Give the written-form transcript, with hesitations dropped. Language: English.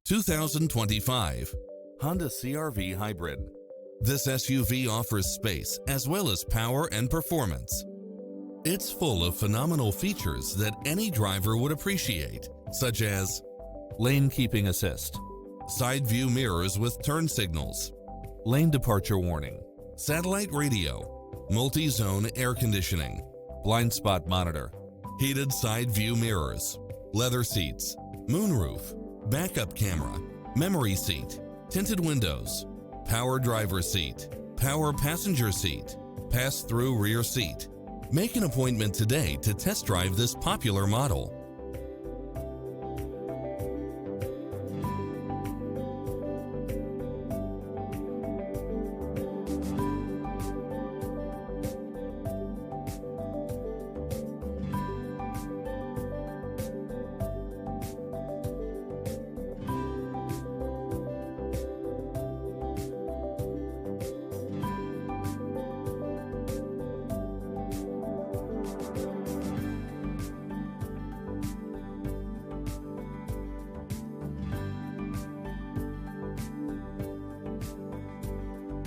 2025 Honda CR-V Hybrid. This SUV offers space as well as power and performance. It's full of phenomenal features that any driver would appreciate, such as lane keeping assist, side view mirrors with turn signals, lane departure warning, satellite radio, multi-zone air conditioning, blind spot monitor, heated side view mirrors, leather seats, moonroof, backup camera, memory seat, tinted windows, power driver seat, power passenger seat, pass-through rear seat. Make an appointment today to test drive this popular model.